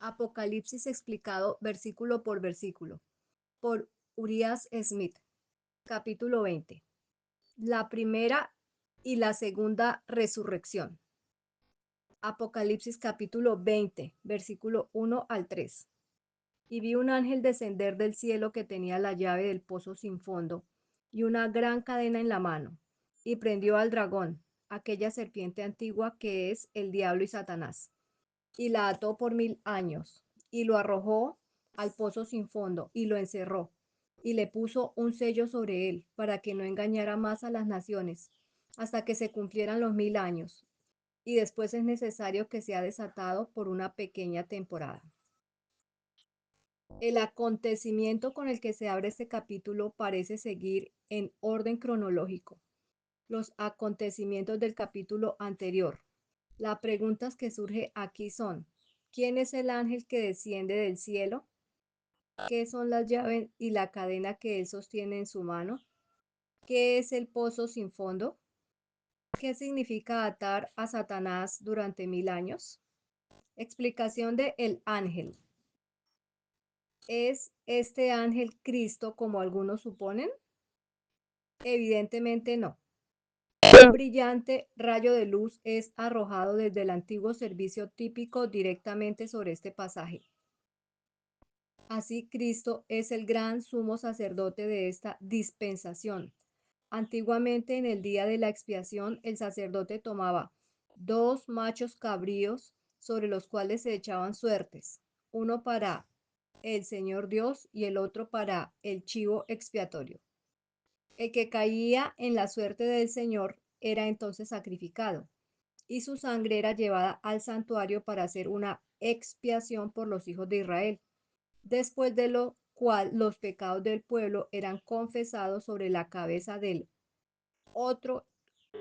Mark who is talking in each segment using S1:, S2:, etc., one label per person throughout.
S1: Apocalipsis explicado versículo por versículo, por Urias Smith. Capítulo 20. La primera y la segunda resurrección. Apocalipsis capítulo 20, versículo 1 al 3. Y vi un ángel descender del cielo que tenía la llave del pozo sin fondo y una gran cadena en la mano, y prendió al dragón, aquella serpiente antigua que es el diablo y Satanás, y la ató por 1000 años, y lo arrojó al pozo sin fondo, y lo encerró, y le puso un sello sobre él, para que no engañara más a las naciones, hasta que se cumplieran los 1000 años, y después es necesario que sea desatado por una pequeña temporada. El acontecimiento con el que se abre este capítulo parece seguir en orden cronológico los acontecimientos del capítulo anterior. Las preguntas que surgen aquí son: ¿quién es el ángel que desciende del cielo? ¿Qué son las llaves y la cadena que él sostiene en su mano? ¿Qué es el pozo sin fondo? ¿Qué significa atar a Satanás durante 1000 años? Explicación de el ángel. ¿Es este ángel Cristo como algunos suponen? Evidentemente no. Un brillante rayo de luz es arrojado desde el antiguo servicio típico directamente sobre este pasaje. Así, Cristo es el gran sumo sacerdote de esta dispensación. Antiguamente, en el día de la expiación, el sacerdote tomaba 2 machos cabríos sobre los cuales se echaban suertes, uno para el Señor Dios y el otro para el chivo expiatorio. El que caía en la suerte del Señor era entonces sacrificado, y su sangre era llevada al santuario para hacer una expiación por los hijos de Israel, después de lo cual los pecados del pueblo eran confesados sobre la cabeza del otro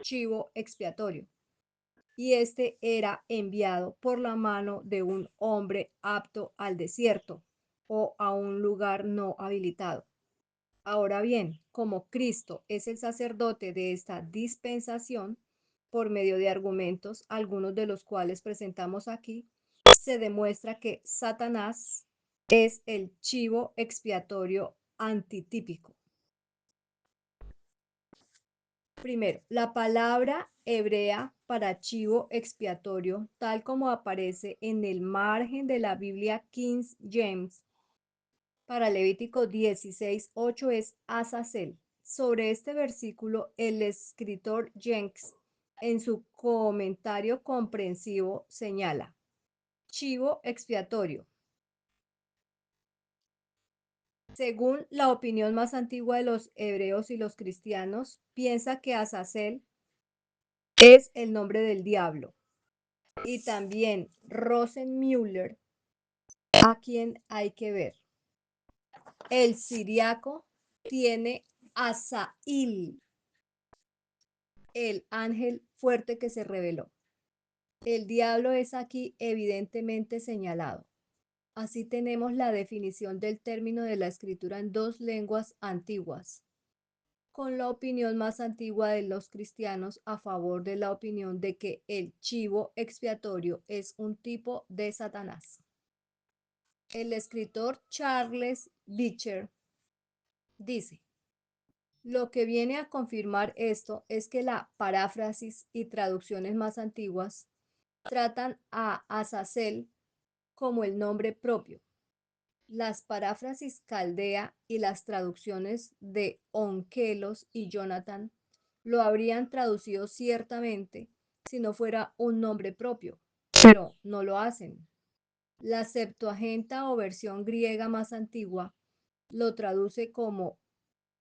S1: chivo expiatorio, y este era enviado por la mano de un hombre apto al desierto o a un lugar no habilitado. Ahora bien, como Cristo es el sacerdote de esta dispensación, por medio de argumentos, algunos de los cuales presentamos aquí, se demuestra que Satanás es el chivo expiatorio antitípico. Primero, la palabra hebrea para chivo expiatorio, tal como aparece en el margen de la Biblia King James, para Levítico 16:8 es Azazel. Sobre este versículo, el escritor Jenks, en su comentario comprensivo, señala: chivo expiatorio. Según la opinión más antigua de los hebreos y los cristianos, piensa que Azazel es el nombre del diablo. Y también Rosenmüller, a quien hay que ver. El siriaco tiene Asail, el ángel fuerte que se reveló. El diablo es aquí evidentemente señalado. Así tenemos la definición del término de la escritura en 2 lenguas antiguas, con la opinión más antigua de los cristianos a favor de la opinión de que el chivo expiatorio es un tipo de Satanás. El escritor Charles Beecher dice: lo que viene a confirmar esto es que la paráfrasis y traducciones más antiguas tratan a Azazel como el nombre propio. Las paráfrasis Caldea y las traducciones de Onkelos y Jonathan lo habrían traducido ciertamente si no fuera un nombre propio, pero no lo hacen. La Septuaginta o versión griega más antigua lo traduce como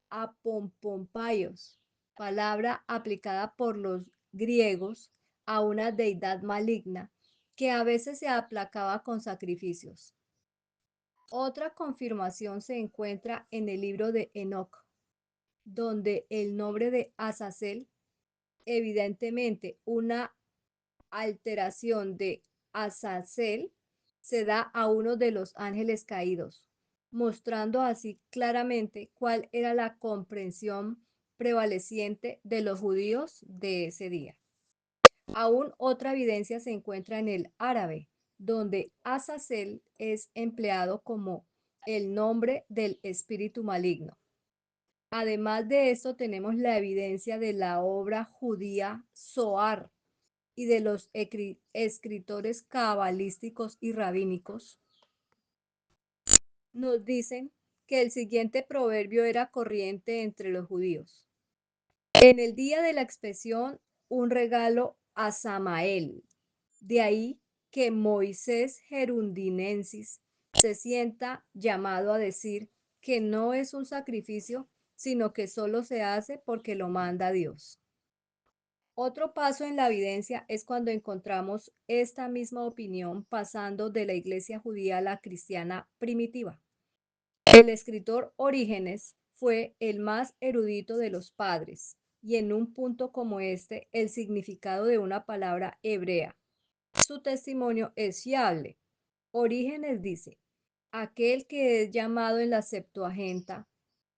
S1: apompompaios, palabra aplicada por los griegos a una deidad maligna que a veces se aplacaba con sacrificios. Otra confirmación se encuentra en el libro de Enoc, donde el nombre de Azazel, evidentemente una alteración de Azazel, se da a uno de los ángeles caídos, mostrando así claramente cuál era la comprensión prevaleciente de los judíos de ese día. Aún otra evidencia se encuentra en el árabe, donde Azazel es empleado como el nombre del espíritu maligno. Además de esto, tenemos la evidencia de la obra judía Zohar y de los escritores cabalísticos y rabínicos. Nos dicen que el siguiente proverbio era corriente entre los judíos. En el día de la expiación, un regalo a Samael. De ahí que Moisés Gerundinensis se sienta llamado a decir que no es un sacrificio, sino que solo se hace porque lo manda Dios. Otro paso en la evidencia es cuando encontramos esta misma opinión pasando de la iglesia judía a la cristiana primitiva. El escritor Orígenes fue el más erudito de los padres, y en un punto como este, el significado de una palabra hebrea. Su testimonio es fiable. Orígenes dice, aquel que es llamado en la Septuaginta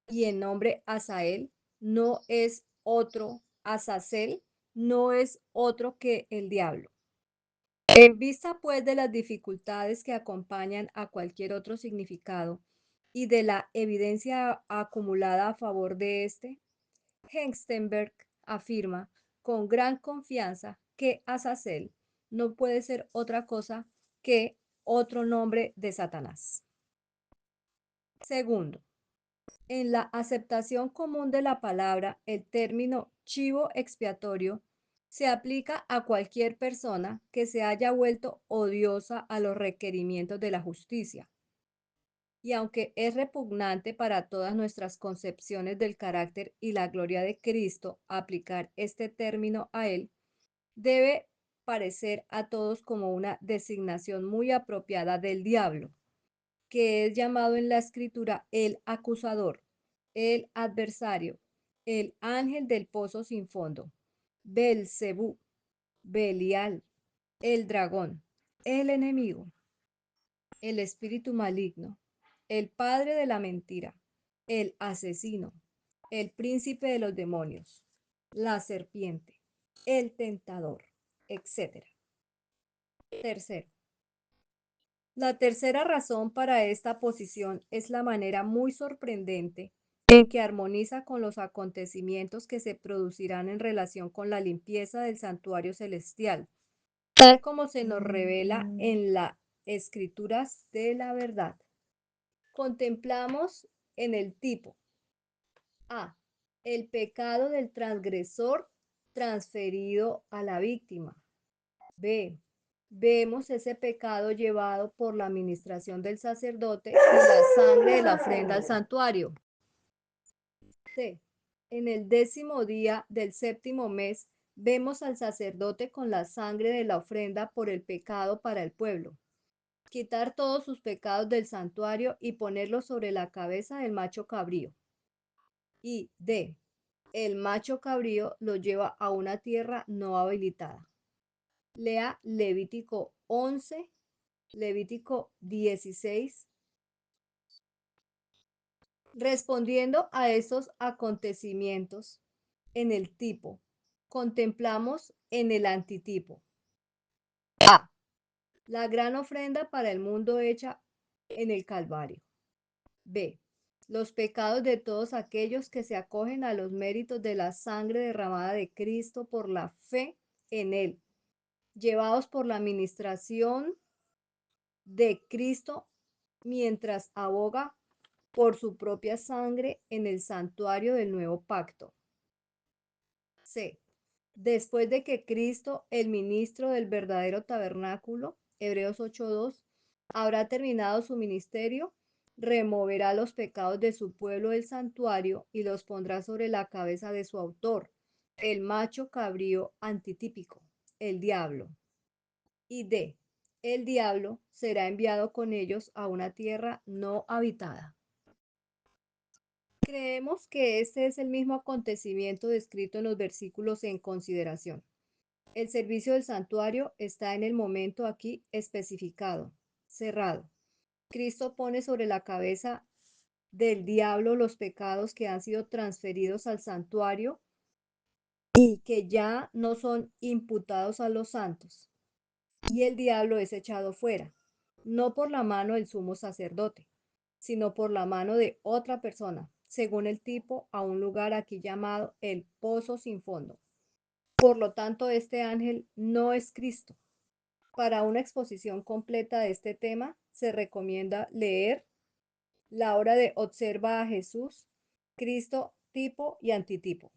S1: y en nombre Asael no es otro, Azazel no es otro que el diablo. En vista pues de las dificultades que acompañan a cualquier otro significado y de la evidencia acumulada a favor de este, Hengstenberg afirma con gran confianza que Azazel no puede ser otra cosa que otro nombre de Satanás. Segundo, en la aceptación común de la palabra, el término chivo expiatorio se aplica a cualquier persona que se haya vuelto odiosa a los requerimientos de la justicia. Y aunque es repugnante para todas nuestras concepciones del carácter y la gloria de Cristo aplicar este término a él, debe parecer a todos como una designación muy apropiada del diablo, que es llamado en la escritura el acusador, el adversario, el ángel del pozo sin fondo, Belcebú, Belial, el dragón, el enemigo, el espíritu maligno, el padre de la mentira, el asesino, el príncipe de los demonios, la serpiente, el tentador, etc. Tercero, la tercera razón para esta posición es la manera muy sorprendente en que armoniza con los acontecimientos que se producirán en relación con la limpieza del santuario celestial, tal como se nos revela en las escrituras de la verdad. Contemplamos en el tipo A. El pecado del transgresor transferido a la víctima. B. Vemos ese pecado llevado por la administración del sacerdote y la sangre de la ofrenda al santuario. C. En el 10º día del 7º mes, vemos al sacerdote con la sangre de la ofrenda por el pecado para el pueblo, quitar todos sus pecados del santuario y ponerlos sobre la cabeza del macho cabrío. Y D. El macho cabrío lo lleva a una tierra no habilitada. Lea Levítico 11, Levítico 16. Respondiendo a estos acontecimientos en el tipo, contemplamos en el antitipo. A. La gran ofrenda para el mundo hecha en el Calvario. B. Los pecados de todos aquellos que se acogen a los méritos de la sangre derramada de Cristo por la fe en Él, llevados por la administración de Cristo mientras aboga por su propia sangre en el santuario del nuevo pacto. C. Después de que Cristo, el ministro del verdadero tabernáculo, Hebreos 8:2, habrá terminado su ministerio, removerá los pecados de su pueblo del santuario y los pondrá sobre la cabeza de su autor, el macho cabrío antitípico, el diablo. Y D. El diablo será enviado con ellos a una tierra no habitada. Creemos que este es el mismo acontecimiento descrito en los versículos en consideración. El servicio del santuario está en el momento aquí especificado, cerrado. Cristo pone sobre la cabeza del diablo los pecados que han sido transferidos al santuario y que ya no son imputados a los santos. y el diablo es echado fuera, no por la mano del sumo sacerdote, sino por la mano de otra persona, según el tipo, a un lugar aquí llamado el pozo sin fondo. Por lo tanto, este ángel no es Cristo. Para una exposición completa de este tema, se recomienda leer la obra de Observa a Jesús, Cristo, tipo y antitipo.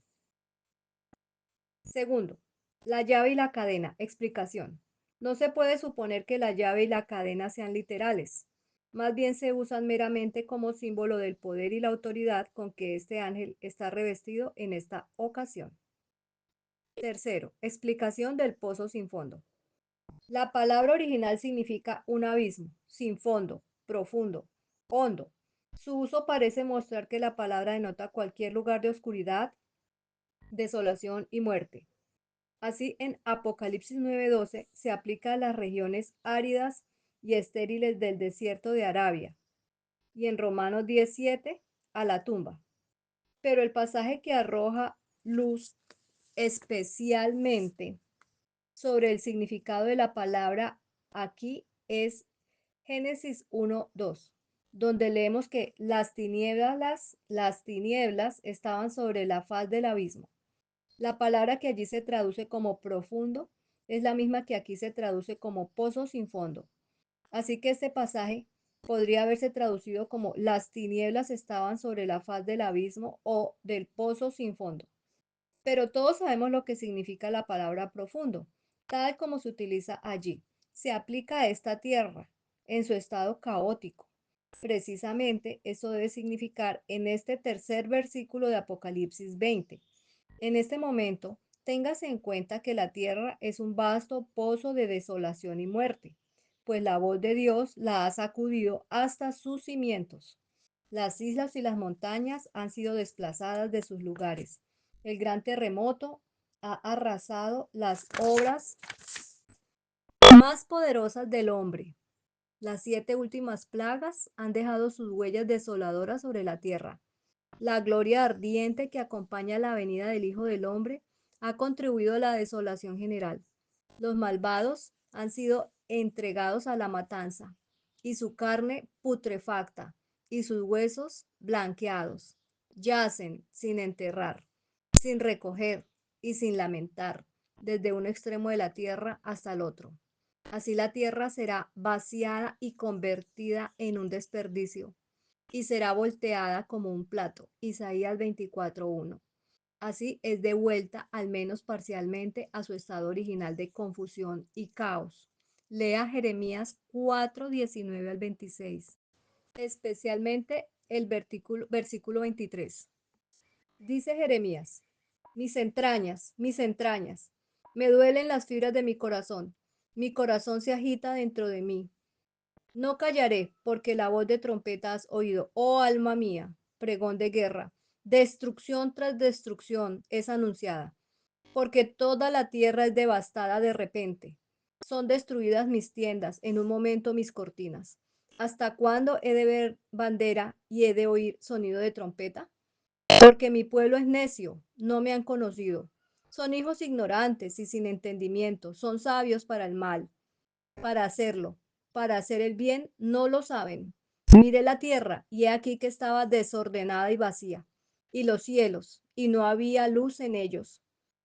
S1: Segundo, la llave y la cadena. Explicación. No se puede suponer que la llave y la cadena sean literales. Más bien se usan meramente como símbolo del poder y la autoridad con que este ángel está revestido en esta ocasión. Tercero, explicación del pozo sin fondo. La palabra original significa un abismo, sin fondo, profundo, hondo. Su uso parece mostrar que la palabra denota cualquier lugar de oscuridad, desolación y muerte. Así, en Apocalipsis 9:12 se aplica a las regiones áridas y estériles del desierto de Arabia, y en Romanos 17 a la tumba. Pero el pasaje que arroja luz especialmente sobre el significado de la palabra aquí es Génesis 1:2, donde leemos que las tinieblas estaban sobre la faz del abismo. La palabra que allí se traduce como profundo es la misma que aquí se traduce como pozo sin fondo. Así que este pasaje podría haberse traducido como las tinieblas estaban sobre la faz del abismo o del pozo sin fondo. Pero todos sabemos lo que significa la palabra profundo, tal como se utiliza allí. Se aplica a esta tierra en su estado caótico. Precisamente eso debe significar en este tercer versículo de Apocalipsis 20. En este momento, téngase en cuenta que la tierra es un vasto pozo de desolación y muerte, pues la voz de Dios la ha sacudido hasta sus cimientos. Las islas y las montañas han sido desplazadas de sus lugares. El gran terremoto ha arrasado las obras más poderosas del hombre. Las 7 últimas plagas han dejado sus huellas desoladoras sobre la tierra. La gloria ardiente que acompaña la venida del Hijo del Hombre ha contribuido a la desolación general. Los malvados han sido entregados a la matanza, y su carne putrefacta, y sus huesos blanqueados. Yacen sin enterrar, sin recoger y sin lamentar, desde un extremo de la tierra hasta el otro. Así la tierra será vaciada y convertida en un desperdicio y será volteada como un plato. Isaías 24:1. Así es devuelta, al menos parcialmente, a su estado original de confusión y caos. Lea Jeremías 4:19 al 26, especialmente el versículo 23. Dice Jeremías: mis entrañas, me duelen las fibras de mi corazón se agita dentro de mí. No callaré, porque la voz de trompeta has oído, oh alma mía, pregón de guerra. Destrucción tras destrucción es anunciada, porque toda la tierra es devastada de repente. Son destruidas mis tiendas, en un momento mis cortinas. ¿Hasta cuándo he de ver bandera y he de oír sonido de trompeta? Porque mi pueblo es necio, no me han conocido. Son hijos ignorantes y sin entendimiento, son sabios para el mal para hacerlo, para hacer el bien, no lo saben. Miré la tierra y he aquí que estaba desordenada y vacía, y los cielos, y no había luz en ellos.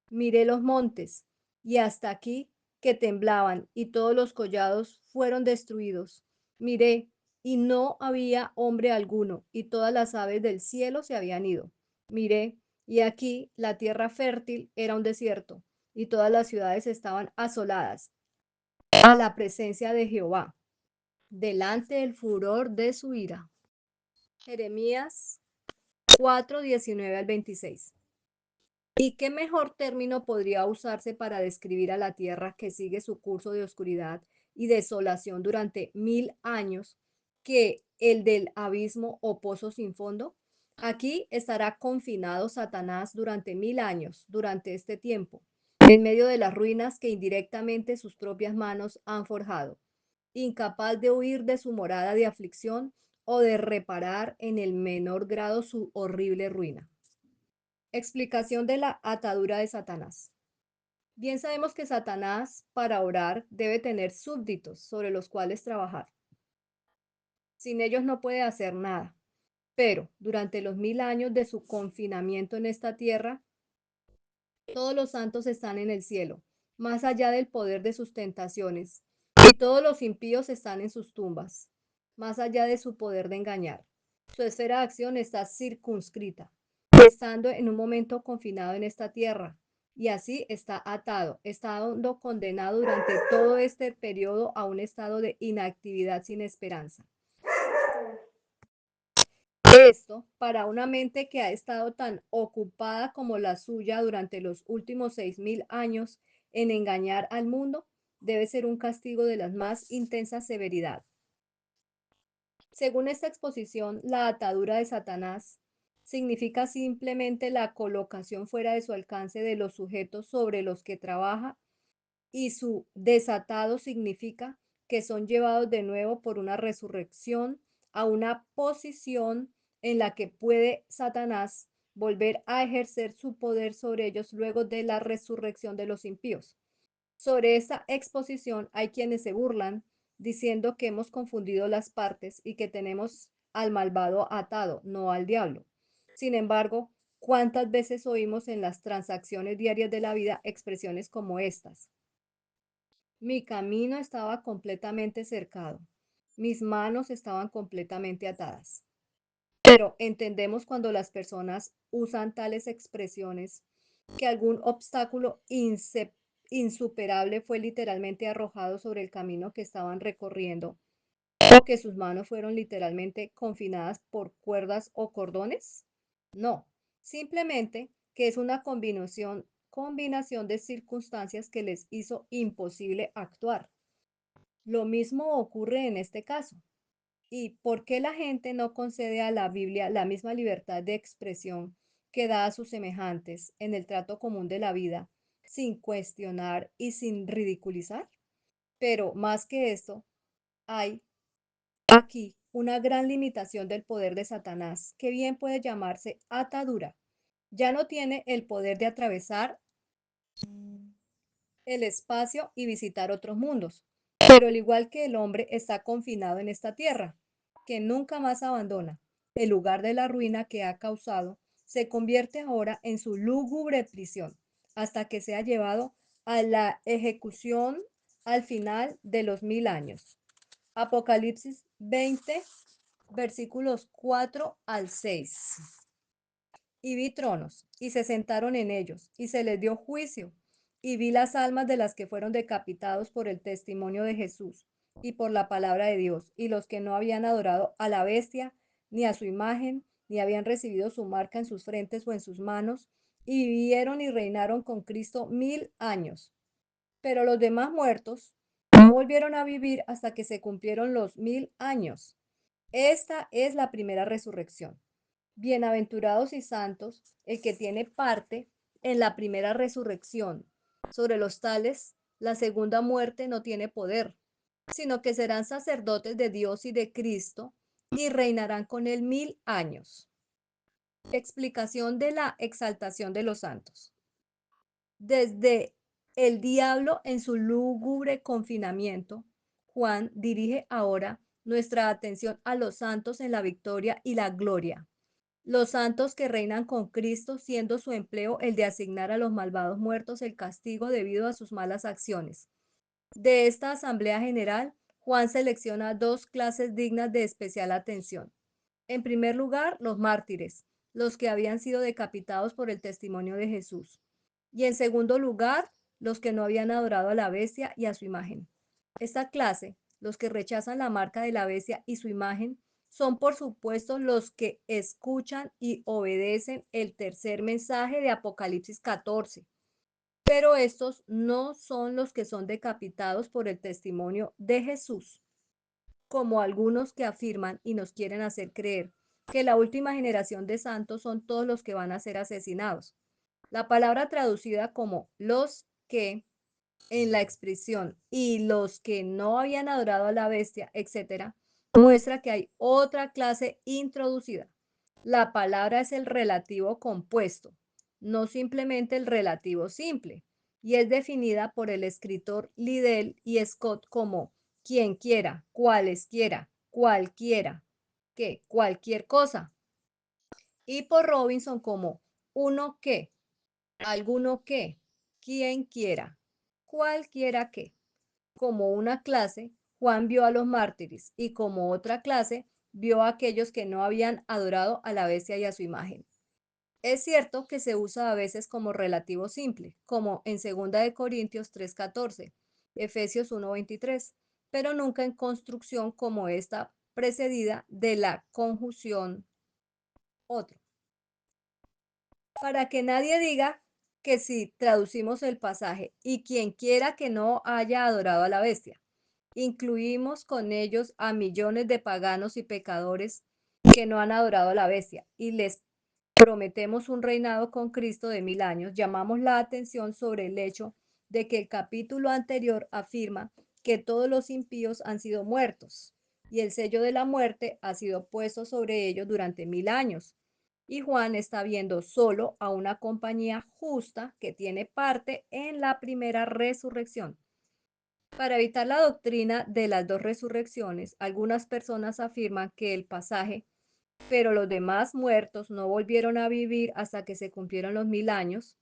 S1: Miré los montes, y hasta aquí que temblaban, y todos los collados fueron destruidos. Miré, y no había hombre alguno, y todas las aves del cielo se habían ido. Miré, y aquí la tierra fértil era un desierto, y todas las ciudades estaban asoladas a la presencia de Jehová, delante del furor de su ira. Jeremías 4:19 al 26. ¿Y qué mejor término podría usarse para describir a la tierra que sigue su curso de oscuridad y desolación durante 1000 años que el del abismo o pozo sin fondo? Aquí estará confinado Satanás durante 1000 años, durante este tiempo, en medio de las ruinas que indirectamente sus propias manos han forjado, incapaz de huir de su morada de aflicción o de reparar en el menor grado su horrible ruina. Explicación de la atadura de Satanás. Bien sabemos que Satanás, para orar, debe tener súbditos sobre los cuales trabajar. Sin ellos no puede hacer nada. Pero durante los 1000 años de su confinamiento en esta tierra, todos los santos están en el cielo, más allá del poder de sus tentaciones, y todos los impíos están en sus tumbas, más allá de su poder de engañar. Su esfera de acción está circunscrita, estando en un momento confinado en esta tierra, y así está atado, estando condenado durante todo este periodo a un estado de inactividad sin esperanza. Esto, para una mente que ha estado tan ocupada como la suya durante los últimos 6000 años en engañar al mundo, debe ser un castigo de la más intensa severidad. Según esta exposición, la atadura de Satanás significa simplemente la colocación fuera de su alcance de los sujetos sobre los que trabaja, y su desatado significa que son llevados de nuevo por una resurrección a una posición en la que puede Satanás volver a ejercer su poder sobre ellos luego de la resurrección de los impíos. Sobre esta exposición hay quienes se burlan diciendo que hemos confundido las partes y que tenemos al malvado atado, no al diablo. Sin embargo, ¿cuántas veces oímos en las transacciones diarias de la vida expresiones como estas? Mi camino estaba completamente cercado. Mis manos estaban completamente atadas. Pero entendemos cuando las personas usan tales expresiones que algún obstáculo insuperable fue literalmente arrojado sobre el camino que estaban recorriendo, o que sus manos fueron literalmente confinadas por cuerdas o cordones. No, simplemente que es una combinación de circunstancias que les hizo imposible actuar. Lo mismo ocurre en este caso. ¿Y por qué la gente no concede a la Biblia la misma libertad de expresión que da a sus semejantes en el trato común de la vida, sin cuestionar y sin ridiculizar? Pero más que esto, hay aquí una gran limitación del poder de Satanás, que bien puede llamarse atadura. Ya no tiene el poder de atravesar el espacio y visitar otros mundos. Pero al igual que el hombre está confinado en esta tierra, que nunca más abandona, el lugar de la ruina que ha causado, se convierte ahora en su lúgubre prisión, hasta que sea llevado a la ejecución al final de los 1000 años. Apocalipsis 20, versículos 4 al 6. Y vi tronos, y se sentaron en ellos, y se les dio juicio. Y vi las almas de las que fueron decapitados por el testimonio de Jesús y por la palabra de Dios, y los que no habían adorado a la bestia, ni a su imagen, ni habían recibido su marca en sus frentes o en sus manos, y vivieron y reinaron con Cristo 1000 años. Pero los demás muertos no volvieron a vivir hasta que se cumplieron los 1000 años. Esta es la primera resurrección. Bienaventurados y santos el que tiene parte en la primera resurrección. Sobre los tales, la segunda muerte no tiene poder, sino que serán sacerdotes de Dios y de Cristo y reinarán con él 1000 años. Explicación de la exaltación de los santos. Desde el diablo en su lúgubre confinamiento, Juan dirige ahora nuestra atención a los santos en la victoria y la gloria. Los santos que reinan con Cristo, siendo su empleo el de asignar a los malvados muertos el castigo debido a sus malas acciones. De esta Asamblea General, Juan selecciona dos clases dignas de especial atención. En primer lugar, los mártires, los que habían sido decapitados por el testimonio de Jesús. Y en segundo lugar, los que no habían adorado a la bestia y a su imagen. Esta clase, los que rechazan la marca de la bestia y su imagen, son por supuesto los que escuchan y obedecen el tercer mensaje de Apocalipsis 14. Pero estos no son los que son decapitados por el testimonio de Jesús, como algunos que afirman y nos quieren hacer creer que la última generación de santos son todos los que van a ser asesinados. La palabra traducida como los que en la expresión y los que no habían adorado a la bestia, etcétera, muestra que hay otra clase introducida. La palabra es el relativo compuesto, no simplemente el relativo simple. y es definida por el escritor Liddell y Scott como quien quiera, cualesquiera, cualquiera, que cualquier cosa, y por Robinson como uno que, alguno que, quien quiera, cualquiera que. Como una clase, Juan vio a los mártires y como otra clase, vio a aquellos que no habían adorado a la bestia y a su imagen. Es cierto que se usa a veces como relativo simple, como en 2 de Corintios 3:14, Efesios 1:23, pero nunca en construcción como esta precedida de la conjunción otro. Para que nadie diga que si traducimos el pasaje y quien quiera que no haya adorado a la bestia, incluimos con ellos a millones de paganos y pecadores que no han adorado a la bestia y les prometemos un reinado con Cristo de 1000 años, llamamos la atención sobre el hecho de que el capítulo anterior afirma que todos los impíos han sido muertos y el sello de la muerte ha sido puesto sobre ellos durante 1000 años. Y Juan está viendo solo a una compañía justa que tiene parte en la primera resurrección. Para evitar la doctrina de las dos resurrecciones, algunas personas afirman que el pasaje pero los demás muertos no volvieron a vivir hasta que se cumplieron los 1000 años,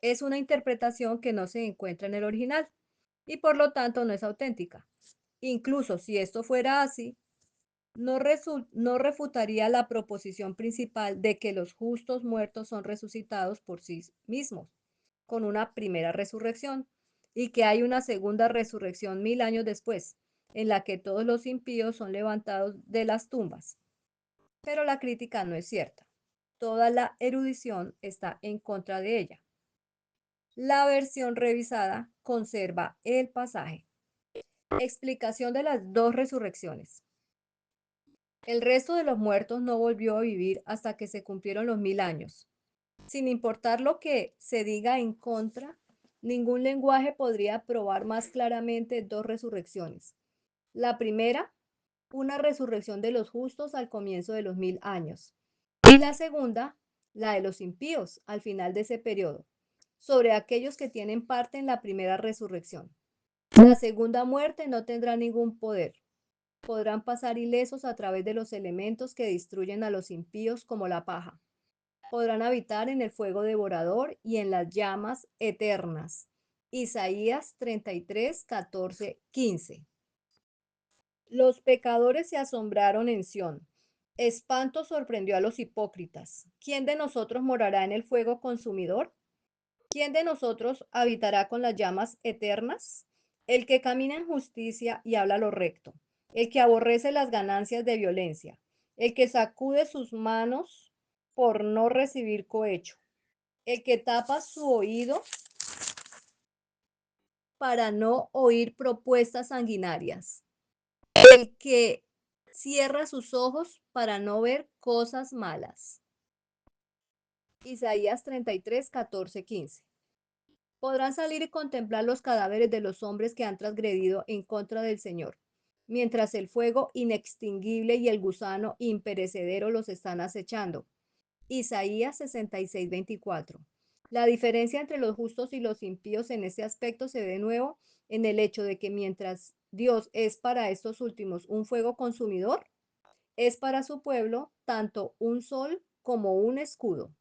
S1: es una interpretación que no se encuentra en el original y por lo tanto no es auténtica. Incluso si esto fuera así, no refutaría la proposición principal de que los justos muertos son resucitados por sí mismos, con una primera resurrección, y que hay una segunda resurrección 1000 años después, en la que todos los impíos son levantados de las tumbas. Pero la crítica no es cierta. Toda la erudición está en contra de ella. La versión revisada conserva el pasaje. Explicación de las dos resurrecciones. El resto de los muertos no volvió a vivir hasta que se cumplieron los 1000 años. Sin importar lo que se diga en contra, ningún lenguaje podría probar más claramente dos resurrecciones. La primera, una resurrección de los justos al comienzo de los 1000 años. Y la segunda, la de los impíos al final de ese periodo, sobre aquellos que tienen parte en la primera resurrección. La segunda muerte no tendrá ningún poder. Podrán pasar ilesos a través de los elementos que destruyen a los impíos como la paja. Podrán habitar en el fuego devorador y en las llamas eternas. Isaías 33, 14, 15. Los pecadores se asombraron en Sión. Espanto sorprendió a los hipócritas. ¿Quién de nosotros morará en el fuego consumidor? ¿Quién de nosotros habitará con las llamas eternas? El que camina en justicia y habla lo recto, el que aborrece las ganancias de violencia, el que sacude sus manos por no recibir cohecho, el que tapa su oído para no oír propuestas sanguinarias, el que cierra sus ojos para no ver cosas malas. Isaías 33, 14, 15. Podrán salir y contemplar los cadáveres de los hombres que han transgredido en contra del Señor, mientras el fuego inextinguible y el gusano imperecedero los están acechando. Isaías 66, 24. La diferencia entre los justos y los impíos en este aspecto se ve de nuevo en el hecho de que mientras Dios es para estos últimos un fuego consumidor, es para su pueblo tanto un sol como un escudo.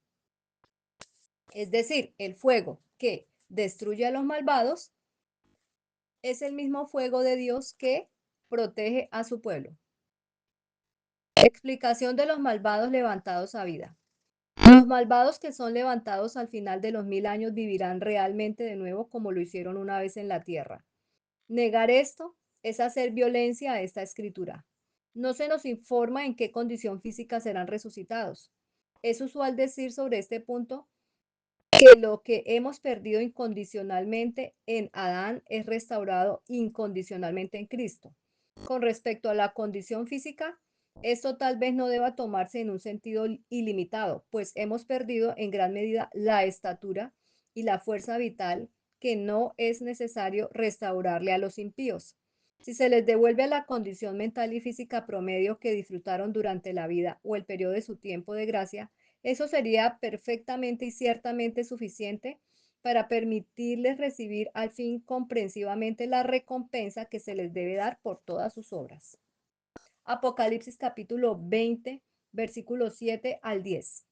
S1: Es decir, el fuego que destruye a los malvados es el mismo fuego de Dios que protege a su pueblo. Explicación de los malvados levantados a vida. Los malvados que son levantados al final de los 1000 años vivirán realmente de nuevo como lo hicieron una vez en la tierra. Negar esto es hacer violencia a esta escritura. No se nos informa en qué condición física serán resucitados. Es usual decir sobre este punto que lo que hemos perdido incondicionalmente en Adán es restaurado incondicionalmente en Cristo. Con respecto a la condición física, esto tal vez no deba tomarse en un sentido ilimitado, pues hemos perdido en gran medida la estatura y la fuerza vital que no es necesario restaurarle a los impíos. Si se les devuelve a la condición mental y física promedio que disfrutaron durante la vida o el periodo de su tiempo de gracia, eso sería perfectamente y ciertamente suficiente para permitirles recibir al fin comprensivamente la recompensa que se les debe dar por todas sus obras. Apocalipsis capítulo 20, versículos 7 al 10.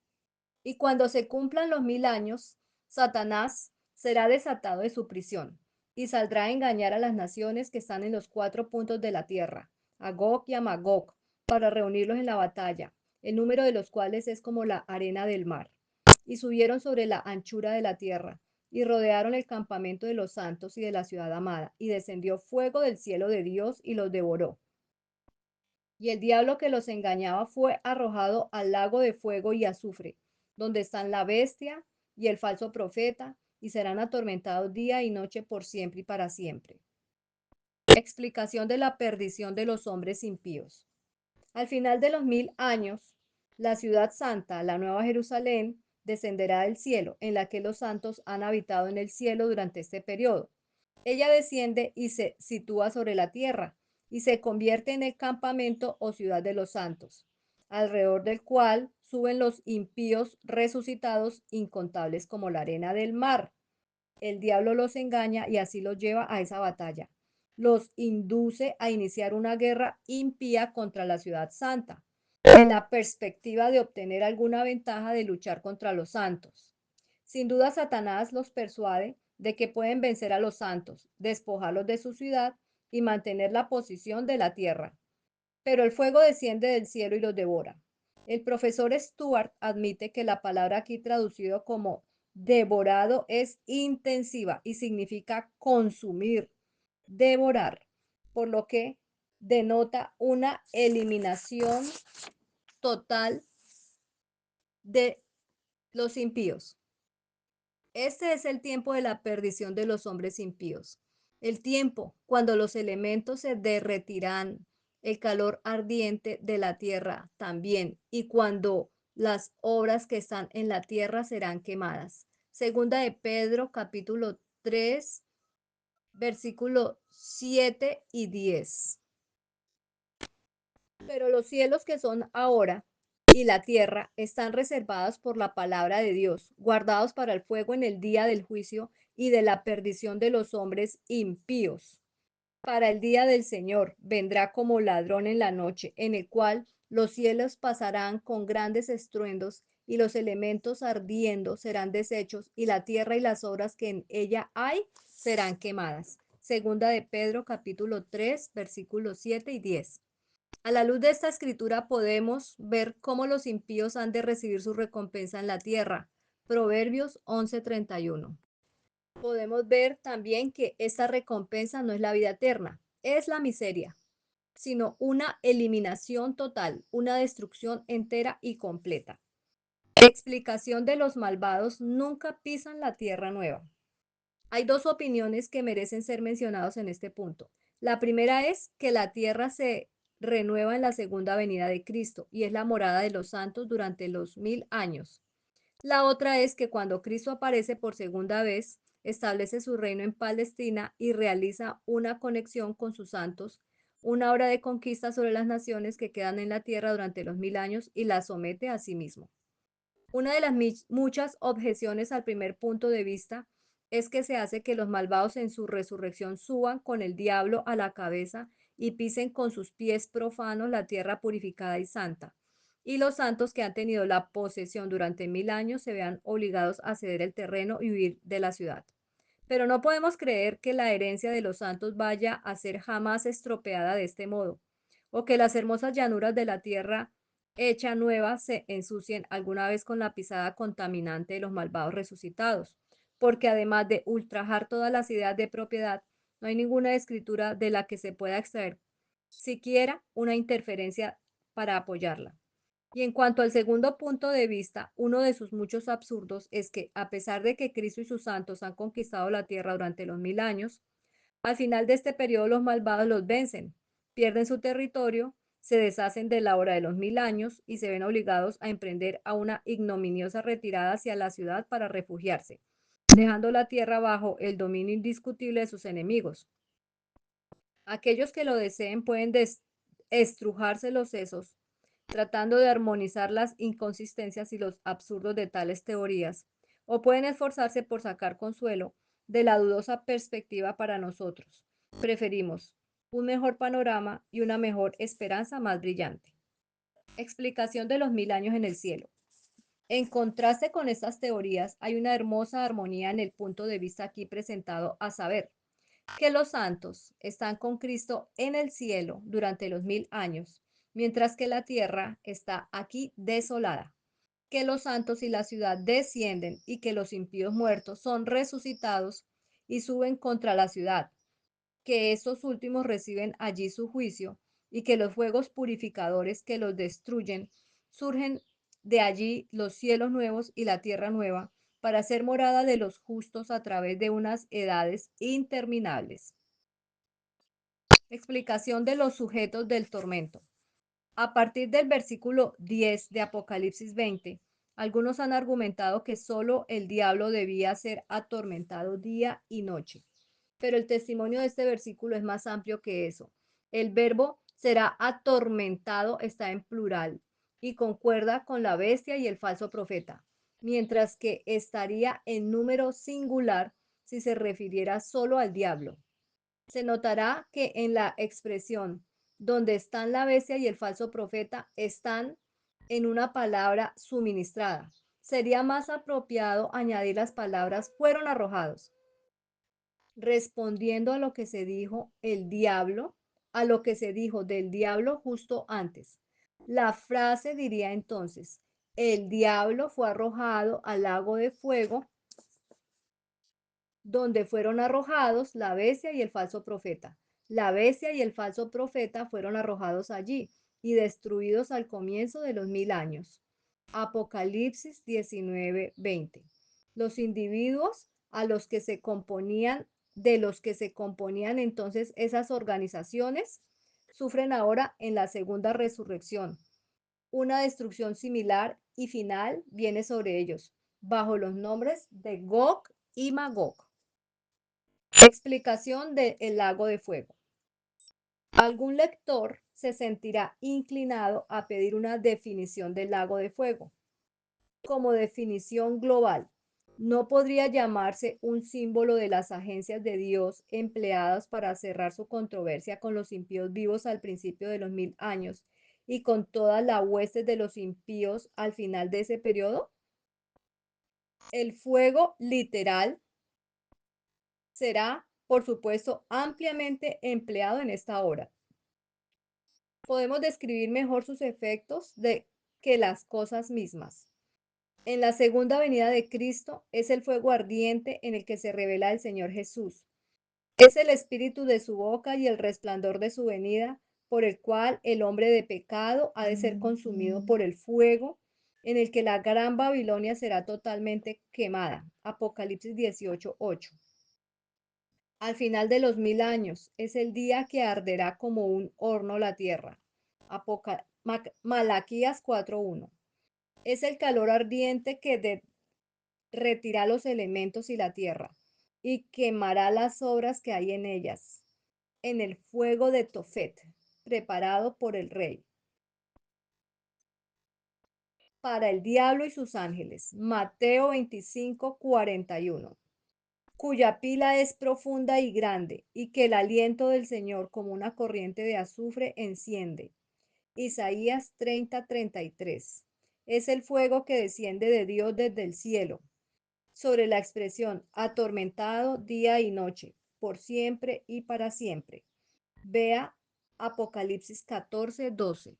S1: Y cuando se cumplan los 1000 años, Satanás será desatado de su prisión y saldrá a engañar a las naciones que están en los 4 puntos de la tierra, a Gog y a Magog, para reunirlos en la batalla, el número de los cuales es como la arena del mar. Y subieron sobre la anchura de la tierra, y rodearon el campamento de los santos y de la ciudad amada, y descendió fuego del cielo de Dios y los devoró. Y el diablo que los engañaba fue arrojado al lago de fuego y azufre, donde están la bestia y el falso profeta, y serán atormentados día y noche por siempre y para siempre. Explicación de la perdición de los hombres impíos. Al final de los 1000 años, la ciudad santa, la Nueva Jerusalén, descenderá del cielo, en la que los santos han habitado en el cielo durante este periodo. Ella desciende y se sitúa sobre la tierra y se convierte en el campamento o ciudad de los santos, alrededor del cual suben los impíos resucitados, incontables como la arena del mar. El diablo los engaña y así los lleva a esa batalla. Los induce a iniciar una guerra impía contra la ciudad santa, en la perspectiva de obtener alguna ventaja de luchar contra los santos. Sin duda, Satanás los persuade de que pueden vencer a los santos, despojarlos de su ciudad y mantener la posición de la tierra. Pero el fuego desciende del cielo y los devora. El profesor Stuart admite que la palabra aquí traducido como devorado es intensiva y significa consumir, devorar, por lo que denota una eliminación total de los impíos. Este es el tiempo de la perdición de los hombres impíos. El tiempo cuando los elementos se derretirán, el calor ardiente de la tierra también, y cuando las obras que están en la tierra serán quemadas. Segunda de Pedro, capítulo 3, versículo 7 y 10. Pero los cielos que son ahora y la tierra están reservados por la palabra de Dios, guardados para el fuego en el día del juicio y de la perdición de los hombres impíos. Para el día del Señor vendrá como ladrón en la noche, en el cual los cielos pasarán con grandes estruendos y los elementos ardiendo serán deshechos y la tierra y las obras que en ella hay serán quemadas. Segunda de Pedro capítulo 3 versículos 7 y 10. A la luz de esta escritura podemos ver cómo los impíos han de recibir su recompensa en la tierra. Proverbios 11:31. Podemos ver también que esta recompensa no es la vida eterna, es la miseria, sino una eliminación total, una destrucción entera y completa. Explicación de los malvados nunca pisan la tierra nueva. Hay dos opiniones que merecen ser mencionados en este punto. La primera es que la tierra se renueva en la segunda venida de Cristo y es la morada de los santos durante los 1000 años. La otra es que cuando Cristo aparece por segunda vez, establece su reino en Palestina y realiza una conexión con sus santos, una obra de conquista sobre las naciones que quedan en la tierra durante los 1000 años y la somete a sí mismo. Una de las muchas objeciones al primer punto de vista es que se hace que los malvados en su resurrección suban con el diablo a la cabeza y pisen con sus pies profanos la tierra purificada y santa. Y los santos que han tenido la posesión durante 1000 años se vean obligados a ceder el terreno y huir de la ciudad. Pero no podemos creer que la herencia de los santos vaya a ser jamás estropeada de este modo, o que las hermosas llanuras de la tierra hecha nueva se ensucien alguna vez con la pisada contaminante de los malvados resucitados, porque además de ultrajar todas las ideas de propiedad, no hay ninguna escritura de la que se pueda extraer siquiera una interferencia para apoyarla. Y en cuanto al segundo punto de vista, uno de sus muchos absurdos es que, a pesar de que Cristo y sus santos han conquistado la tierra durante los 1000 años, al final de este periodo los malvados los vencen, pierden su territorio, se deshacen de la hora de los 1000 años y se ven obligados a emprender a una ignominiosa retirada hacia la ciudad para refugiarse, dejando la tierra bajo el dominio indiscutible de sus enemigos. Aquellos que lo deseen pueden estrujarse los sesos, tratando de armonizar las inconsistencias y los absurdos de tales teorías, o pueden esforzarse por sacar consuelo de la dudosa perspectiva para nosotros. Preferimos un mejor panorama y una mejor esperanza más brillante. Explicación de los 1000 años en el cielo. En contraste con estas teorías, hay una hermosa armonía en el punto de vista aquí presentado, a saber, que los santos están con Cristo en el cielo durante los 1000 años, mientras que la tierra está aquí desolada, que los santos y la ciudad descienden y que los impíos muertos son resucitados y suben contra la ciudad, que estos últimos reciben allí su juicio y que los fuegos purificadores que los destruyen surgen de allí los cielos nuevos y la tierra nueva para ser morada de los justos a través de unas edades interminables. Explicación de los sujetos del tormento. A partir del versículo 10 de Apocalipsis 20, algunos han argumentado que solo el diablo debía ser atormentado día y noche. Pero el testimonio de este versículo es más amplio que eso. El verbo será atormentado está en plural y concuerda con la bestia y el falso profeta, mientras que estaría en número singular si se refiriera solo al diablo. Se notará que en la expresión donde están la bestia y el falso profeta están en una palabra suministrada. Sería más apropiado añadir las palabras fueron arrojados, respondiendo a lo que se dijo el diablo, a lo que se dijo del diablo justo antes. La frase diría entonces, el diablo fue arrojado al lago de fuego donde fueron arrojados la bestia y el falso profeta. La bestia y el falso profeta fueron arrojados allí y destruidos al comienzo de los 1000 años. Apocalipsis 19:20. Los individuos a los que se componían, de los que se componían entonces esas organizaciones, sufren ahora en la segunda resurrección. Una destrucción similar y final viene sobre ellos, bajo los nombres de Gog y Magog. Explicación del lago de fuego. Algún lector se sentirá inclinado a pedir una definición del lago de fuego. Como definición global, no podría llamarse un símbolo de las agencias de Dios empleadas para cerrar su controversia con los impíos vivos al principio de los 1000 años y con toda la hueste de los impíos al final de ese periodo. El fuego literal será, por supuesto, ampliamente empleado en esta obra. Podemos describir mejor sus efectos que las cosas mismas. En la segunda venida de Cristo es el fuego ardiente en el que se revela el Señor Jesús. Es el espíritu de su boca y el resplandor de su venida, por el cual el hombre de pecado ha de ser consumido por el fuego, en el que la gran Babilonia será totalmente quemada. Apocalipsis 18:8. Al final de los 1000 años es el día que arderá como un horno la tierra. Malaquías 4:1. Es el calor ardiente que derretirá los elementos y la tierra, y quemará las obras que hay en ellas, en el fuego de Tofet, preparado por el rey. Para el diablo y sus ángeles. Mateo 25:41. Cuya pila es profunda y grande, y que el aliento del Señor como una corriente de azufre enciende. Isaías 30:33. Es el fuego que desciende de Dios desde el cielo, sobre la expresión atormentado día y noche, por siempre y para siempre. Vea Apocalipsis 14:12.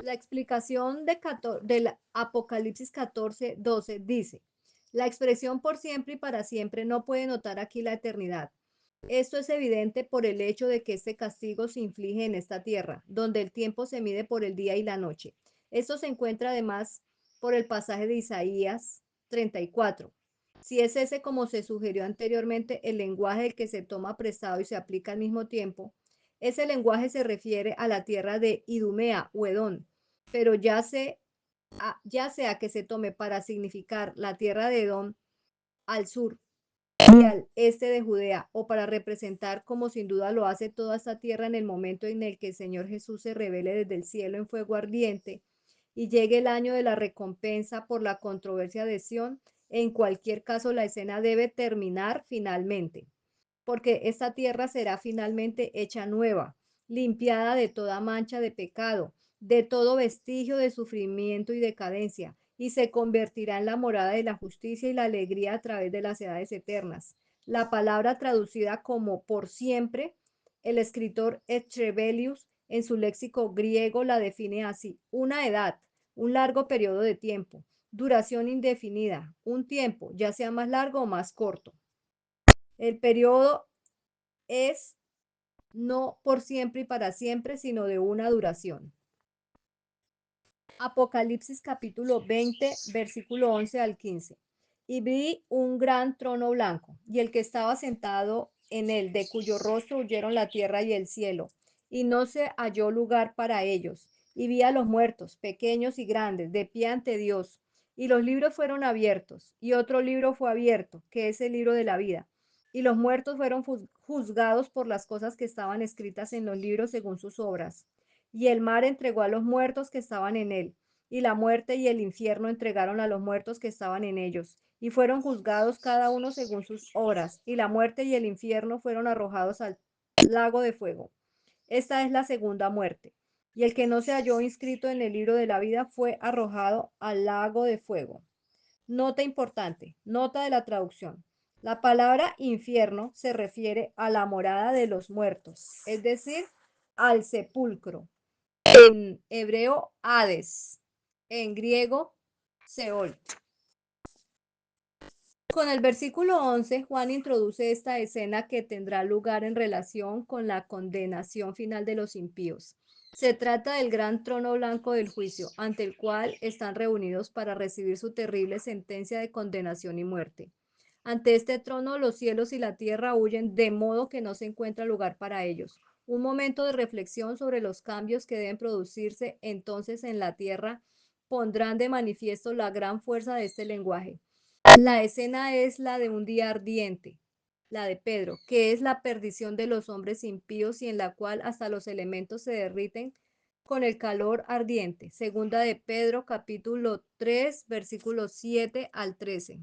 S1: La explicación del Apocalipsis 14:12 dice, la expresión por siempre y para siempre no puede notar aquí la eternidad. Esto es evidente por el hecho de que este castigo se inflige en esta tierra, donde el tiempo se mide por el día y la noche. Esto se encuentra además por el pasaje de Isaías 34. Si es ese, como se sugirió anteriormente, el lenguaje del que se toma prestado y se aplica al mismo tiempo, ese lenguaje se refiere a la tierra de Idumea o Edom, pero ya sea que se tome para significar la tierra de Edom al sur y al este de Judea, o para representar, como sin duda lo hace toda esta tierra en el momento en el que el Señor Jesús se revele desde el cielo en fuego ardiente y llegue el año de la recompensa por la controversia de Sión, En cualquier caso, la escena debe terminar finalmente, porque esta tierra será finalmente hecha nueva, limpiada de toda mancha de pecado, de todo vestigio de sufrimiento y decadencia, y se convertirá en la morada de la justicia y la alegría a través de las edades eternas. La palabra traducida como por siempre, el escritor Etrevelius en su léxico griego la define así: una edad, un largo periodo de tiempo, duración indefinida, un tiempo, ya sea más largo o más corto. El periodo es no por siempre y para siempre, sino de una duración. Apocalipsis capítulo 20, versículo 11 al 15. Y vi un gran trono blanco, y el que estaba sentado en él, de cuyo rostro huyeron la tierra y el cielo, y no se halló lugar para ellos. Y vi a los muertos, pequeños y grandes, de pie ante Dios. Y los libros fueron abiertos, y otro libro fue abierto, que es el libro de la vida. Y los muertos fueron juzgados por las cosas que estaban escritas en los libros según sus obras. Y el mar entregó a los muertos que estaban en él, y la muerte y el infierno entregaron a los muertos que estaban en ellos, y fueron juzgados cada uno según sus obras, y la muerte y el infierno fueron arrojados al lago de fuego. Esta es la segunda muerte. Y el que no se halló inscrito en el libro de la vida fue arrojado al lago de fuego. Nota importante, nota de la traducción. La palabra infierno se refiere a la morada de los muertos, es decir, al sepulcro. En hebreo, Hades. En griego, Seol. Con el versículo 11, Juan introduce esta escena que tendrá lugar en relación con la condenación final de los impíos. Se trata del gran trono blanco del juicio, ante el cual están reunidos para recibir su terrible sentencia de condenación y muerte. Ante este trono los cielos y la tierra huyen de modo que no se encuentra lugar para ellos. Un momento de reflexión sobre los cambios que deben producirse entonces en la tierra pondrán de manifiesto la gran fuerza de este lenguaje. La escena es la de un día ardiente, la de Pedro, que es la perdición de los hombres impíos y en la cual hasta los elementos se derriten con el calor ardiente. Segunda de Pedro, capítulo 3, versículos 7 al 13.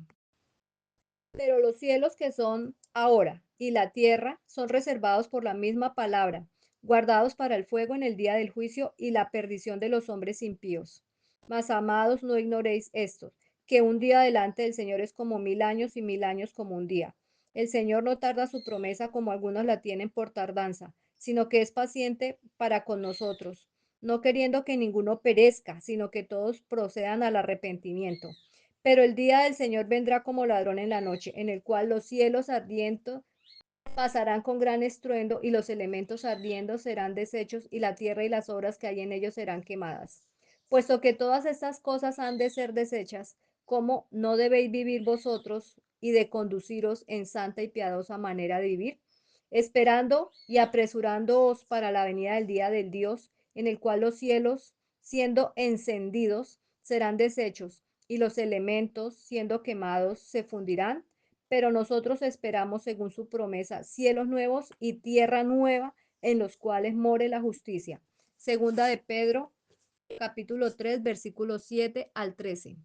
S1: Pero los cielos que son ahora y la tierra son reservados por la misma palabra, guardados para el fuego en el día del juicio y la perdición de los hombres impíos. Mas, amados, no ignoréis esto, que un día delante del Señor es como 1000 años y 1000 años como un día. El Señor no tarda su promesa como algunos la tienen por tardanza, sino que es paciente para con nosotros, no queriendo que ninguno perezca, sino que todos procedan al arrepentimiento. Pero el día del Señor vendrá como ladrón en la noche, en el cual los cielos ardiendo pasarán con gran estruendo y los elementos ardiendo serán deshechos y la tierra y las obras que hay en ellos serán quemadas. Puesto que todas estas cosas han de ser deshechas, ¿cómo no debéis vivir vosotros y de conduciros en santa y piadosa manera de vivir? Esperando y apresurándoos para la venida del día del Dios, en el cual los cielos, siendo encendidos, serán deshechos y los elementos, siendo quemados, se fundirán, pero nosotros esperamos, según su promesa, cielos nuevos y tierra nueva en los cuales more la justicia. Segunda de Pedro, capítulo 3, versículos 7 al 13.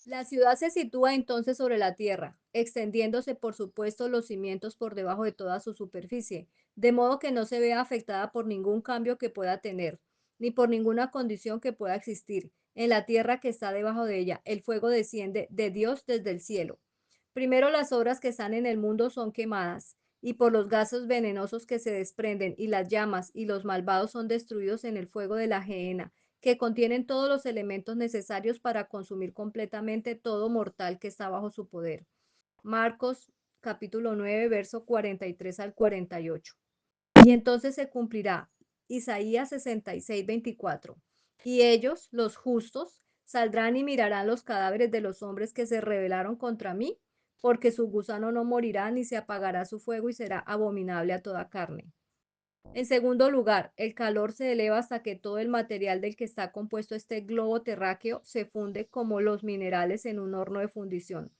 S1: La ciudad se sitúa entonces sobre la tierra, extendiéndose por supuesto los cimientos por debajo de toda su superficie, de modo que no se vea afectada por ningún cambio que pueda tener, ni por ninguna condición que pueda existir. En la tierra que está debajo de ella, el fuego desciende de Dios desde el cielo. Primero las obras que están en el mundo son quemadas, y por los gases venenosos que se desprenden, y las llamas y los malvados son destruidos en el fuego de la gehenna, que contienen todos los elementos necesarios para consumir completamente todo mortal que está bajo su poder. Marcos capítulo 9, verso 43 al 48. Y entonces se cumplirá Isaías 66, 24. Y ellos, los justos, saldrán y mirarán los cadáveres de los hombres que se rebelaron contra mí, porque su gusano no morirá ni se apagará su fuego y será abominable a toda carne. En segundo lugar, el calor se eleva hasta que todo el material del que está compuesto este globo terráqueo se funde como los minerales en un horno de fundición,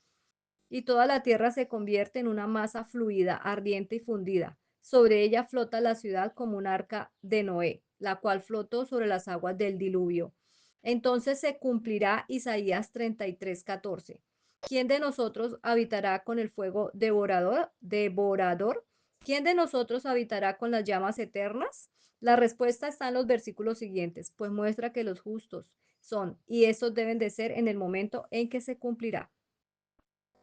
S1: y toda la tierra se convierte en una masa fluida, ardiente y fundida. Sobre ella flota la ciudad como un arca de Noé, la cual flotó sobre las aguas del diluvio. Entonces se cumplirá Isaías 33, 14. ¿Quién de nosotros habitará con el fuego devorador? ¿Quién de nosotros habitará con las llamas eternas? La respuesta está en los versículos siguientes, pues muestra que los justos son, y estos deben de ser en el momento en que se cumplirá.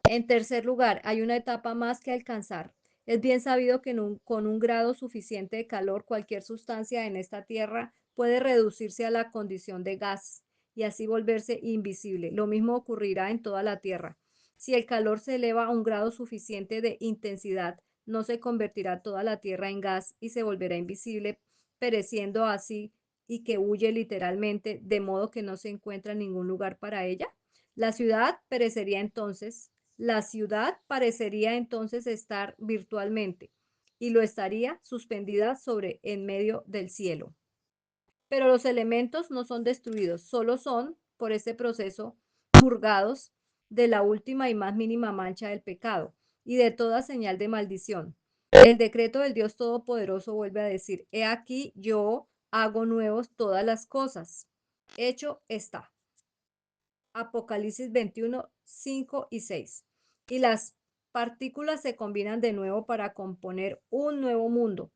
S1: En tercer lugar, hay una etapa más que alcanzar. Es bien sabido que con un grado suficiente de calor, cualquier sustancia en esta tierra puede reducirse a la condición de gas y así volverse invisible. Lo mismo ocurrirá en toda la tierra. Si el calor se eleva a un grado suficiente de intensidad, no se convertirá toda la tierra en gas y se volverá invisible, pereciendo así y que huye literalmente, de modo que no se encuentra ningún lugar para ella. La ciudad perecería entonces, la ciudad parecería entonces estar virtualmente y lo estaría suspendida sobre en medio del cielo. Pero los elementos no son destruidos, solo son, por este proceso, purgados de la última y más mínima mancha del pecado y de toda señal de maldición. El decreto del Dios Todopoderoso vuelve a decir, he aquí yo hago nuevos todas las cosas. Hecho está. Apocalipsis 21, 5 y 6. Y las partículas se combinan de nuevo para componer un nuevo mundo.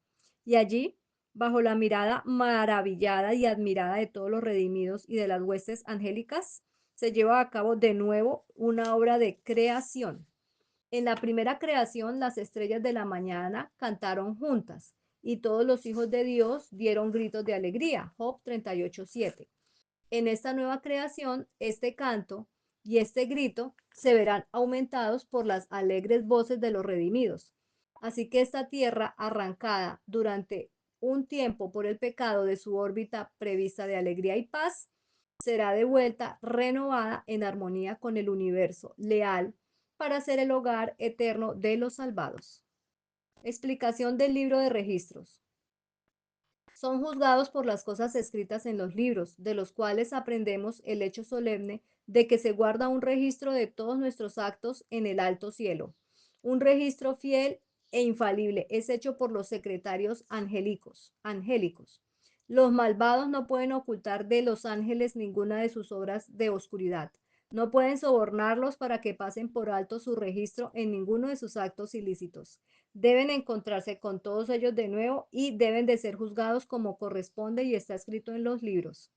S1: Y allí, bajo la mirada maravillada y admirada de todos los redimidos y de las huestes angélicas, se lleva a cabo de nuevo una obra de creación. En la primera creación, las estrellas de la mañana cantaron juntas y todos los hijos de Dios dieron gritos de alegría. Job 38:7. En esta nueva creación, este canto y este grito se verán aumentados por las alegres voces de los redimidos. Así que esta tierra arrancada durante un tiempo por el pecado de su órbita prevista de alegría y paz, será de vuelta renovada en armonía con el universo, leal para ser el hogar eterno de los salvados. Explicación del libro de registros. Son juzgados por las cosas escritas en los libros, de los cuales aprendemos el hecho solemne de que se guarda un registro de todos nuestros actos en el alto cielo. Un registro fiel e infalible es hecho por los secretarios angélicos. Los malvados no pueden ocultar de los ángeles ninguna de sus obras de oscuridad. No pueden sobornarlos para que pasen por alto su registro en ninguno de sus actos ilícitos. Deben encontrarse con todos ellos de nuevo y deben de ser juzgados como corresponde y está escrito en los libros.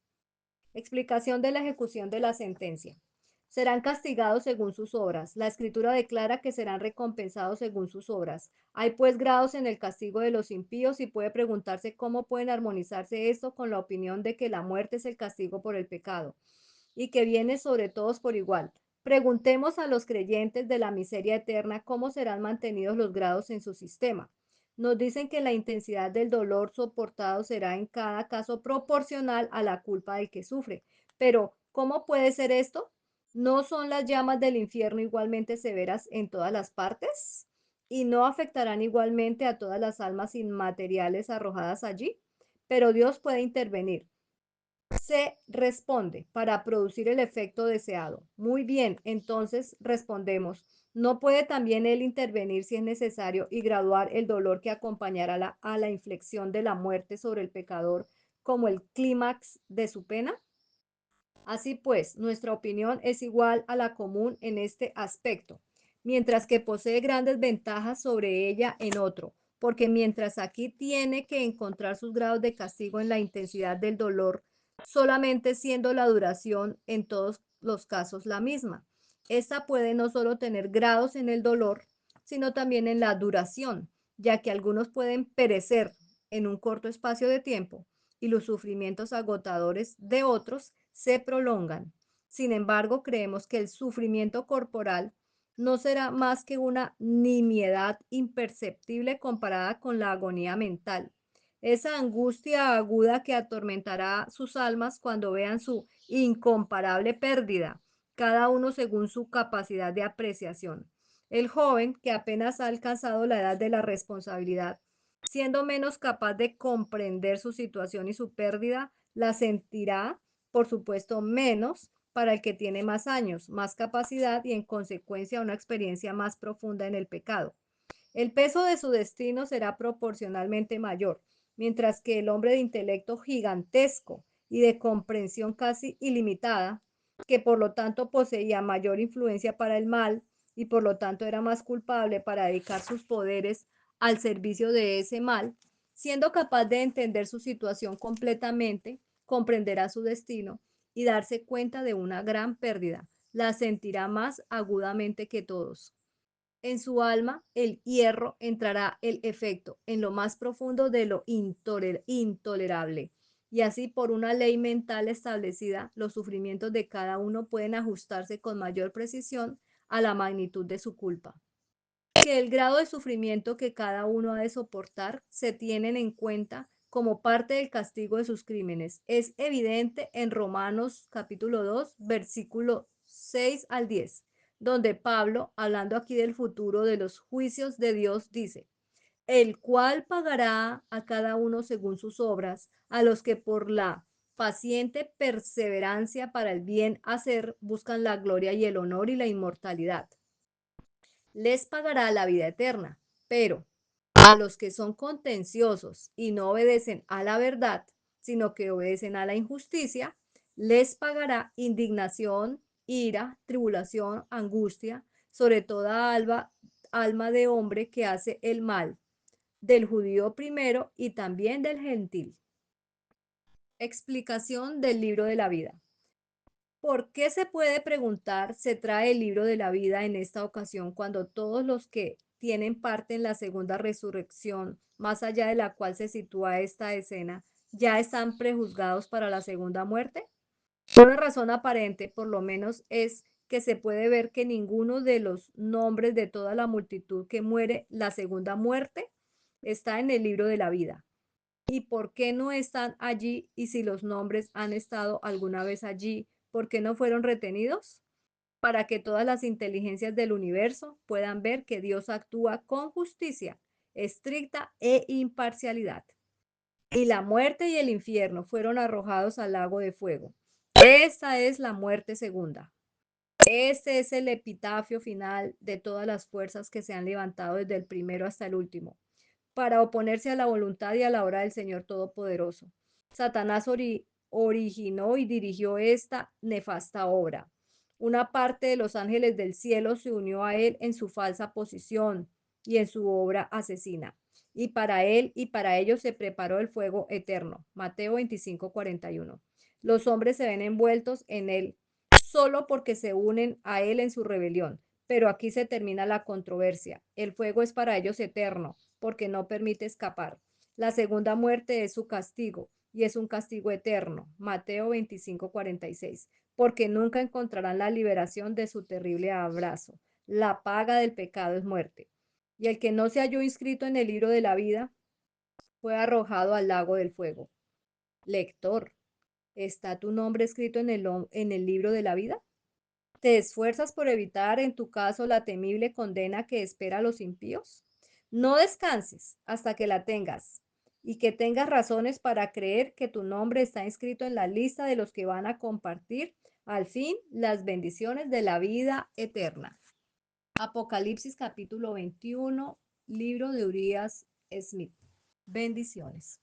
S1: Explicación de la ejecución de la sentencia. Serán castigados según sus obras. La escritura declara que serán recompensados según sus obras. Hay pues grados en el castigo de los impíos y puede preguntarse cómo pueden armonizarse esto con la opinión de que la muerte es el castigo por el pecado y que viene sobre todos por igual. Preguntemos a los creyentes de la miseria eterna cómo serán mantenidos los grados en su sistema. Nos dicen que la intensidad del dolor soportado será en cada caso proporcional a la culpa del que sufre. Pero, ¿cómo puede ser esto? ¿No son las llamas del infierno igualmente severas en todas las partes? ¿Y no afectarán igualmente a todas las almas inmateriales arrojadas allí? Pero Dios puede intervenir. Se responde para producir el efecto deseado. Muy bien, entonces respondemos, ¿no puede también él intervenir si es necesario y graduar el dolor que acompañará a la inflexión de la muerte sobre el pecador como el clímax de su pena? Así pues, nuestra opinión es igual a la común en este aspecto, mientras que posee grandes ventajas sobre ella en otro, porque mientras aquí tiene que encontrar sus grados de castigo en la intensidad del dolor, solamente siendo la duración en todos los casos la misma. Esta puede no solo tener grados en el dolor, sino también en la duración, ya que algunos pueden perecer en un corto espacio de tiempo y los sufrimientos agotadores de otros se prolongan. Sin embargo, creemos que el sufrimiento corporal no será más que una nimiedad imperceptible comparada con la agonía mental. Esa angustia aguda que atormentará sus almas cuando vean su incomparable pérdida, cada uno según su capacidad de apreciación. El joven, que apenas ha alcanzado la edad de la responsabilidad, siendo menos capaz de comprender su situación y su pérdida, la sentirá, por supuesto, menos para el que tiene más años, más capacidad y en consecuencia una experiencia más profunda en el pecado. El peso de su destino será proporcionalmente mayor, mientras que el hombre de intelecto gigantesco y de comprensión casi ilimitada que por lo tanto poseía mayor influencia para el mal y por lo tanto era más culpable para dedicar sus poderes al servicio de ese mal, siendo capaz de entender su situación completamente, comprenderá su destino y darse cuenta de una gran pérdida, la sentirá más agudamente que todos. En su alma, el hierro entrará el efecto en lo más profundo de lo intolerable. Y así, por una ley mental establecida, los sufrimientos de cada uno pueden ajustarse con mayor precisión a la magnitud de su culpa. Que el grado de sufrimiento que cada uno ha de soportar se tienen en cuenta como parte del castigo de sus crímenes. Es evidente en Romanos capítulo 2, versículo 6 al 10, donde Pablo, hablando aquí del futuro de los juicios de Dios, dice, el cual pagará a cada uno según sus obras, a los que por la paciente perseverancia para el bien hacer buscan la gloria y el honor y la inmortalidad les pagará la vida eterna. Pero a los que son contenciosos y no obedecen a la verdad, sino que obedecen a la injusticia, les pagará indignación, ira, tribulación, angustia, sobre toda alma de hombre que hace el mal, del judío primero y también del gentil. Explicación del libro de la vida. ¿Por qué se puede preguntar se trae el libro de la vida en esta ocasión cuando todos los que tienen parte en la segunda resurrección, más allá de la cual se sitúa esta escena, ya están prejuzgados para la segunda muerte? Una razón aparente, por lo menos, es que se puede ver que ninguno de los nombres de toda la multitud que muere la segunda muerte está en el libro de la vida. ¿Y por qué no están allí? Y si los nombres han estado alguna vez allí, ¿por qué no fueron retenidos? Para que todas las inteligencias del universo puedan ver que Dios actúa con justicia, estricta e imparcialidad. Y la muerte y el infierno fueron arrojados al lago de fuego. Esta es la muerte segunda. Este es el epitafio final de todas las fuerzas que se han levantado desde el primero hasta el último para oponerse a la voluntad y a la obra del Señor Todopoderoso. Satanás originó y dirigió esta nefasta obra. Una parte de los ángeles del cielo se unió a él en su falsa posición y en su obra asesina. Y para él y para ellos se preparó el fuego eterno. Mateo 25:41. Los hombres se ven envueltos en él solo porque se unen a él en su rebelión. Pero aquí se termina la controversia. El fuego es para ellos eterno, porque no permite escapar. La segunda muerte es su castigo, y es un castigo eterno. Mateo 25:46. Porque nunca encontrarán la liberación de su terrible abrazo. La paga del pecado es muerte. Y el que no se halló inscrito en el libro de la vida fue arrojado al lago del fuego. Lector, ¿está tu nombre escrito en el libro de la vida? ¿Te esfuerzas por evitar en tu caso la temible condena que espera a los impíos? No descanses hasta que la tengas y que tengas razones para creer que tu nombre está inscrito en la lista de los que van a compartir al fin las bendiciones de la vida eterna. Apocalipsis capítulo 21, libro de Urias Smith. Bendiciones.